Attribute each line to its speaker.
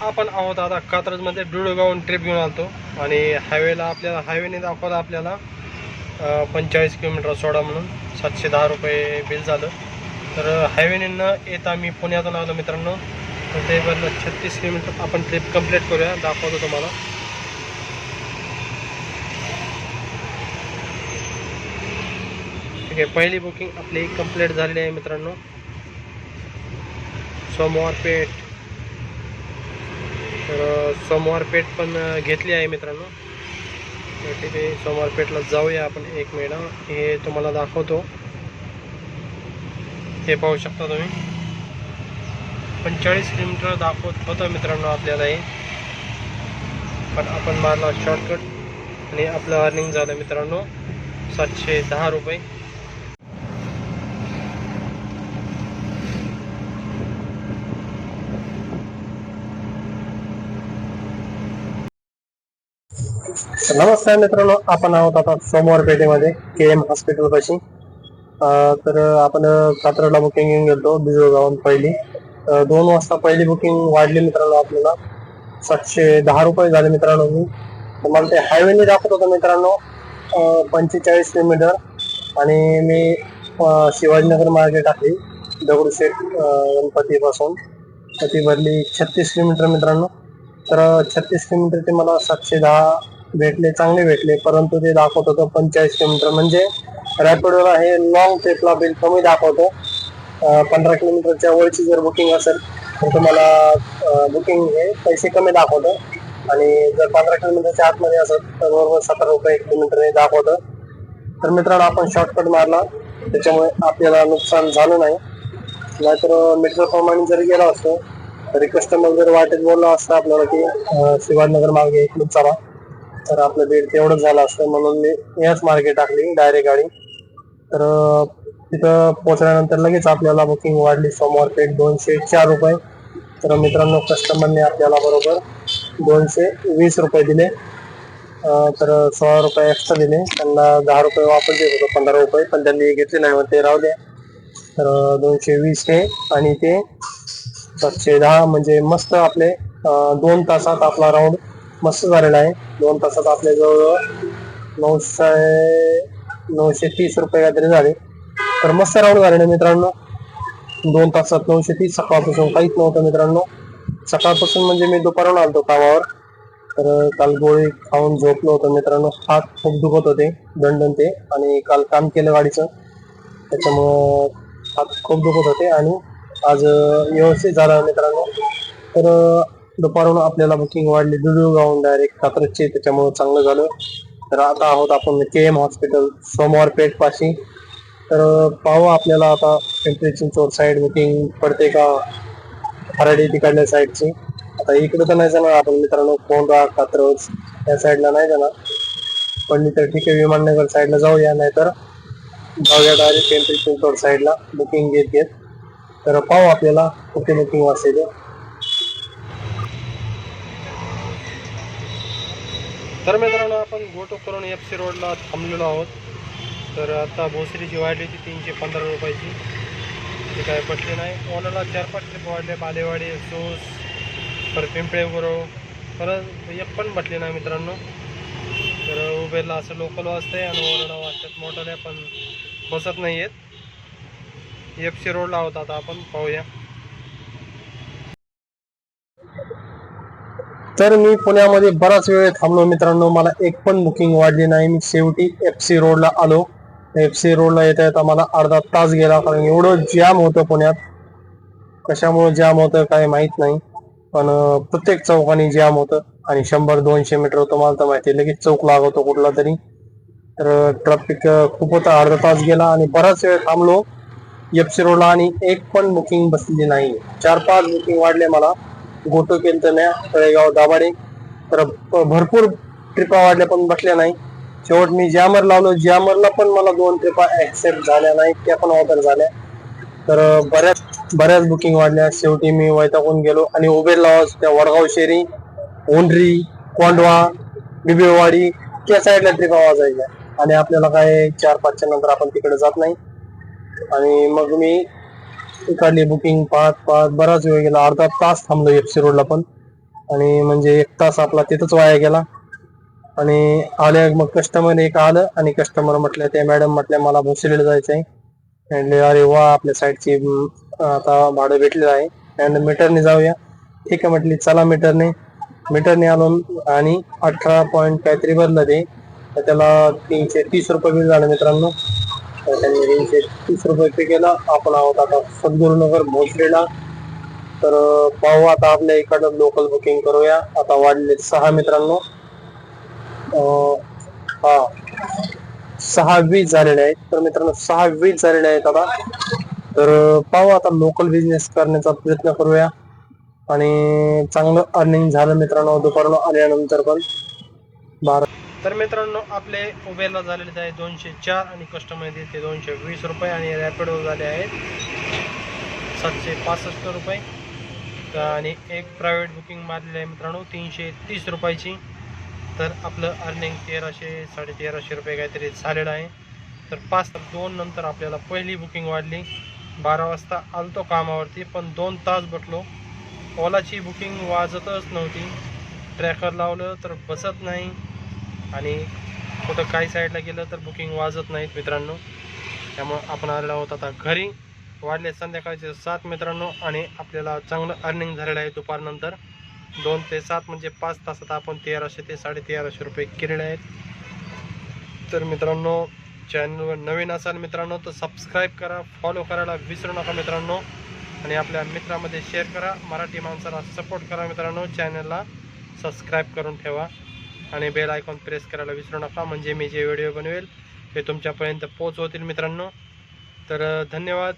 Speaker 1: आपण आहोत आता कात्रजमध्ये डुळगावून ट्रिप घेऊन आलतो आणि हायवेला आपल्याला हायवेने दाखवलं आपल्याला 45 किलोमीटर सोडा म्हणून 710 रुपये बिल झालं. तर हायवेने न येता मी पुण्यातून आलो मित्रांनो. तर ते बदलं 36 किलोमीटर आपण ट्रिप कंप्लीट करूया, दाखवतो तुम्हाला. ठीक आहे, पहिली बुकिंग आपली कंप्लीट झालेली आहे मित्रांनो. सोमवार पेठ, तर सोमवार पेठ पण घेतली आहे मित्रांनो. तर ठीक आहे, सोमवार पेठला जाऊया आपण. एक मिनिट, हे तुम्हाला दाखवतो. हे पाहू शकता तुम्ही, 45 किलोमीटर दाखवत होतं मित्रांनो आपल्याला हे, पण आपण मारला शॉर्टकट आणि आपलं अर्निंग झालं मित्रांनो 710 रुपये. नमस्कार मित्रांनो, आपण आहोत आता सोमवार पेठेमध्ये KM हॉस्पिटल पाशी. तर आपण कात्रजला बुकिंग घेऊन गेलो बिजोगावून. पहिली 2 वाजता पहिली बुकिंग वाढली मित्रांनो, आपल्याला 710 रुपये झाले मित्रांनो. मी तुम्हाला ते हायवेने दाखवत होतो मित्रांनो 45 किलोमीटर, आणि मी शिवाजीनगर मार्गे टाकली दगडूशेठ गणपती पासून. तर ती भरली 36 किलोमीटर मित्रांनो. तर 36 किलोमीटर ते मला 710 भेटले, चांगले भेटले. परंतु ते दाखवत होतं 45 किलोमीटर, म्हणजे रॅपिडोला हे लॉंग ट्रिपला बिल कमी दाखवतो. 15 किलोमीटरच्या वरची जर बुकिंग असेल तर तुम्हाला बुकिंग हे पैसे कमी दाखवतं, आणि जर 15 किलोमीटरच्या आतमध्ये असेल तर बरोबर 17 रुपये किलोमीटर हे दाखवतं. तर मित्रांनो, आपण शॉर्टकट मारला, त्याच्यामुळे आपल्याला नुकसान झालं नाही. नाहीतर मीटर प्रमाणे जर गेला असतो तरी कस्टमर जर वाटेत बोलला असता आपल्याला की शिवाजीनगर मार्गे इकडून चला, तर आपलं बिल तेवढंच झालं असतं. म्हणून मी याच मार्गे टाकली डायरेक्ट गाडी. तर तिथं पोहोचल्यानंतर लगेच आपल्याला बुकिंग वाढली सोमवार पेठ 204 रुपये. तर मित्रांनो, कस्टमरने आपल्याला बरोबर 220 रुपये दिले. तर 16 रुपये एक्स्ट्रा दिले. त्यांना 10 रुपये वापस देत होतो, 15 रुपये, पण त्यांनी घेतले नाही, मग ते राहू द्या. तर 220 हे आणि ते 710, म्हणजे मस्त आपले 2 तासात आपला राऊंड मस्त झालेला आहे. 2 तासात आपल्या जवळ 930 रुपये काहीतरी झाले. तर मस्त राऊंड झालेले मित्रांनो 2 तासात 930. सकाळपासून काहीच नव्हतं मित्रांनो. सकाळपासून म्हणजे मी दुपारून आलतो कामावर. तर काल गोळी खाऊन झोपलो होतो मित्रांनो. हात खूप दुखत होते, दंडन ते, आणि काल काम केलं गाडीचं, त्याच्यामुळं हात खूप दुखत होते. आणि आज व्यवस्थित झालं मित्रांनो. तर दुपारून आपल्याला बुकिंग वाढली दुधगावून डायरेक्ट कात्रजची, त्याच्यामुळं चांगलं झालं. तर आता आहोत आपण KM हॉस्पिटल सोमवार पेठ पाशी. तर पाहू आपल्याला आता पिंपरी चिंचवड साईड बुकिंग पडते का खराडी तिकडल्या साईडची. आता इकडे तर नाही जाणार आपण मित्रांनो, कोंढा कात्रज या साईडला नाही जाणार. पण तर ठीक आहे, विमाननगर साईडला जाऊया, नाहीतर जाऊया डायरेक्ट पिंपरी चिंचवड साईडला बुकिंग घेत. तर पाहू आपल्याला कुठे बुकिंग असेल. तर मित्रांनो, आपण गोटो करून FC रोडला थांबलेलो आहोत. तर आता भोसरीची वाढली होती 315 रुपयाची, ते काय पटले नाही. ओलाला 4-5 ट्रिप वाढले, बालेवाडी, सोस, परत पिंपळे गुरव, परत एक पण बटले नाही मित्रांनो. तर उबेरला असं लोकल वाजतंय आणि ओलाला वाजतात मोठ्याला, पण बसत नाही आहेत. FC रोडला आहोत आता आपण, पाहूया. तर मी पुण्यामध्ये बराच वेळ थांबलो मित्रांनो, मला एक पण बुकिंग वाढली नाही. मी शेवटी FC रोडला आलो. FC रोडला येता येता मला अर्धा तास गेला, कारण एवढं जाम होतं पुण्यात. कशामुळे जाम होतं काय माहित नाही, पण प्रत्येक चौकानी जाम होतं. आणि 100-200 मीटर तुम्हाला तर माहिती, लगेच चौक लागवतो कुठला तरी. तर ट्रॅफिक खूप होता, अर्धा तास गेला आणि बराच वेळ थांबलो FC रोडला, आणि एक पण बुकिंग बसलेली नाही. 4-5 बुकिंग वाढले मला. गोटो केलं ना, तळेगाव, दाभाडे, तर भरपूर ट्रिपा वाढल्या पण बसल्या नाही. शेवट मी जॅमर लावलो, जॅमरला पण मला 2 ट्रिपा ऍक्सेप्ट झाल्या नाही, त्या पण ऑर्डर झाल्या. तर बऱ्याच बुकिंग वाढल्या. शेवटी मी वैतागून गेलो आणि उबेर लावाच त्या वडगाव शेरी, ओंढरी, कोंढवा, बिबेवाडी त्या साईडला ट्रिपा वाजायच्या, आणि आपल्याला काय 4-5च्या नंतर आपण तिकडे जात नाही. आणि मग मी इकडली बुकिंग पाहत बराच वेळ गेला, अर्धा तास थांबलो FC रोडला पण. आणि म्हणजे 1 तास आपला तिथंच वाया गेला. आणि आले मग कस्टमर एक आलं आणि कस्टमर म्हटलं ते मॅडम म्हटल्या मला भोसरीला जायचंय. म्हणले अरे वा आपल्या साईडची आता भाडं भेटलेलं आहे आणि मीटरने जाऊया. ठीक आहे म्हटली चला मीटरने आलो आणि 18 पॉईंट काहीतरी भरलं ते. तर त्याला 330 रुपये बिल झालं मित्रांनो. तर त्यांनी 330 रुपये पे केला. आपण आहोत आता सद्गुरुनगर भोसरीला. तर पाहू आता आपल्या इकडं लोकल बुकिंग करूया. आता वाढले 6 मित्रांनो. हा 6:20 झालेले आहेत. तर मित्रांनो 6:20 झालेले आहेत आता. तर पाहू आता लोकल बिझनेस करण्याचा प्रयत्न करूया आणि चांगलं अर्निंग झालं मित्रांनो दुपारून आल्यानंतर पण 12. तर मित्रांनो आपले उबेरला झालेले आहे 204 आणि कस्टमर ते 220 रुपये आणि रॅपिडो झाले आहेत 765 रुपये. आणि एक प्रायव्हेट बुकिंग मारलेली आहे मित्रांनो 330 रुपयाची. तर आपलं अर्निंग 1300-1350 रुपये काहीतरी झालेलं आहे. तर 5-2 नंतर आपल्याला पहिली बुकिंग वाढली. 12 वाजता आलतो कामावरती पण 2 तास बसलो. ओलाची बुकिंग वाजतच नव्हती. ट्रॅकर लावलं तर बसत नाही आणि कुठं काही साईडला गेलं तर बुकिंग वाजत नाहीत मित्रांनो. त्यामुळं आपण आलेलो आहोत आता घरी. वाढले संध्याकाळचे 7 मित्रांनो आणि आपल्याला चांगलं अर्निंग झालेलं आहे दुपारनंतर. 2 ते 7 म्हणजे 5 तासात आपण 1300 ते 1350 रुपये केलेले आहेत. तर मित्रांनो चॅनलवर नवीन असाल मित्रांनो तर सबस्क्राईब करा, फॉलो करायला विसरू नका मित्रांनो. आणि आपल्या मित्रामध्ये शेअर करा. मराठी माणसाला सपोर्ट करा मित्रांनो. चॅनलला सबस्क्राईब करून ठेवा आणि बेल आयकॉन प्रेस करायला विसरू नका म्हणजे मी जे व्हिडिओ बनवेल ते तुमच्यापर्यंत पोहोचवतील मित्रांनो. तर धन्यवाद.